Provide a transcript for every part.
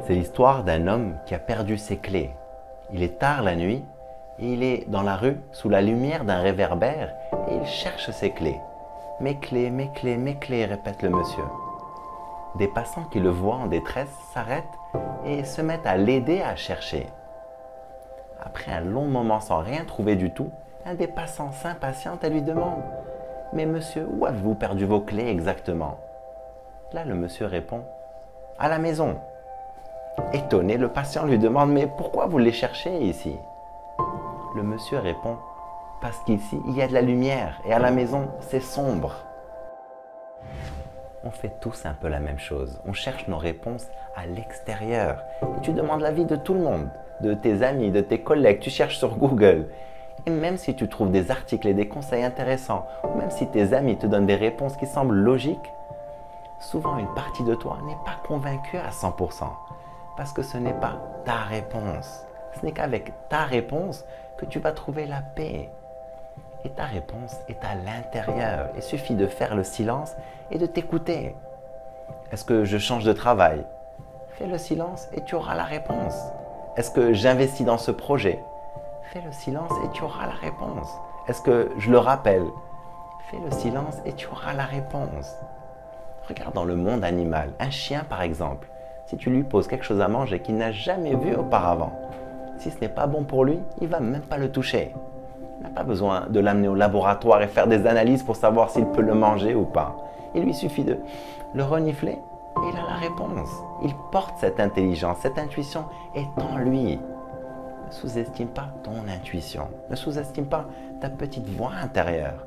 C'est l'histoire d'un homme qui a perdu ses clés. Il est tard la nuit et il est dans la rue sous la lumière d'un réverbère et il cherche ses clés. Mes clés, mes clés, mes clés, répète le monsieur. Des passants qui le voient en détresse s'arrêtent et se mettent à l'aider à chercher. Après un long moment sans rien trouver du tout, un des passants s'impatiente et lui demande « Mais monsieur, où avez-vous perdu vos clés exactement ?» Là, le monsieur répond « À la maison ». Étonné, le patient lui demande « Mais pourquoi vous les cherchez ici ?» Le monsieur répond « Parce qu'ici, il y a de la lumière et à la maison, c'est sombre. » On fait tous un peu la même chose. On cherche nos réponses à l'extérieur. Et tu demandes l'avis de tout le monde, de tes amis, de tes collègues. Tu cherches sur Google. Et même si tu trouves des articles et des conseils intéressants, ou même si tes amis te donnent des réponses qui semblent logiques, souvent une partie de toi n'est pas convaincue à 100%. Parce que ce n'est pas ta réponse. Ce n'est qu'avec ta réponse que tu vas trouver la paix. Et ta réponse est à l'intérieur. Il suffit de faire le silence et de t'écouter. Est-ce que je change de travail? Fais le silence et tu auras la réponse. Est-ce que j'investis dans ce projet? Fais le silence et tu auras la réponse. Est-ce que je le rappelle? Fais le silence et tu auras la réponse. Regarde dans le monde animal, un chien par exemple. Si tu lui poses quelque chose à manger qu'il n'a jamais vu auparavant, si ce n'est pas bon pour lui, il ne va même pas le toucher. Il n'a pas besoin de l'amener au laboratoire et faire des analyses pour savoir s'il peut le manger ou pas. Il lui suffit de le renifler et il a la réponse. Il porte cette intelligence, cette intuition est en lui. Ne sous-estime pas ton intuition. Ne sous-estime pas ta petite voix intérieure.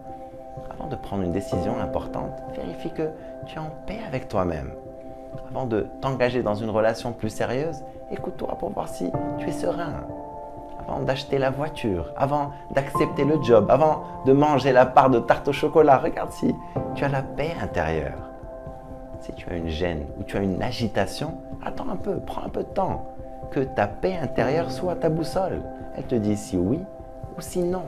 Avant de prendre une décision importante, vérifie que tu es en paix avec toi-même. Avant de t'engager dans une relation plus sérieuse, écoute-toi pour voir si tu es serein. Avant d'acheter la voiture, avant d'accepter le job, avant de manger la part de tarte au chocolat, regarde si tu as la paix intérieure. Si tu as une gêne ou tu as une agitation, attends un peu, prends un peu de temps. Que ta paix intérieure soit ta boussole. Elle te dit si oui ou si non.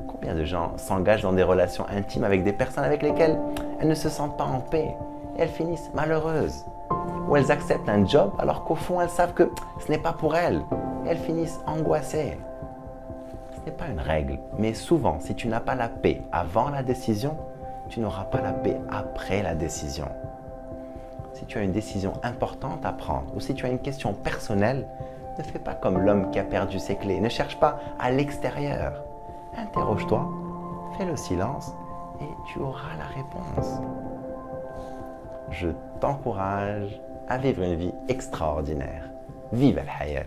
Combien de gens s'engagent dans des relations intimes avec des personnes avec lesquelles elles ne se sentent pas en paix et elles finissent malheureuses. Ou elles acceptent un job alors qu'au fond elles savent que ce n'est pas pour elles et elles finissent angoissées. Ce n'est pas une règle, mais souvent si tu n'as pas la paix avant la décision, tu n'auras pas la paix après la décision. Si tu as une décision importante à prendre ou si tu as une question personnelle, ne fais pas comme l'homme qui a perdu ses clés. Ne cherche pas à l'extérieur. Interroge-toi, fais le silence et tu auras la réponse. Je t'encourage à vivre une vie extraordinaire. Vive al-hayat!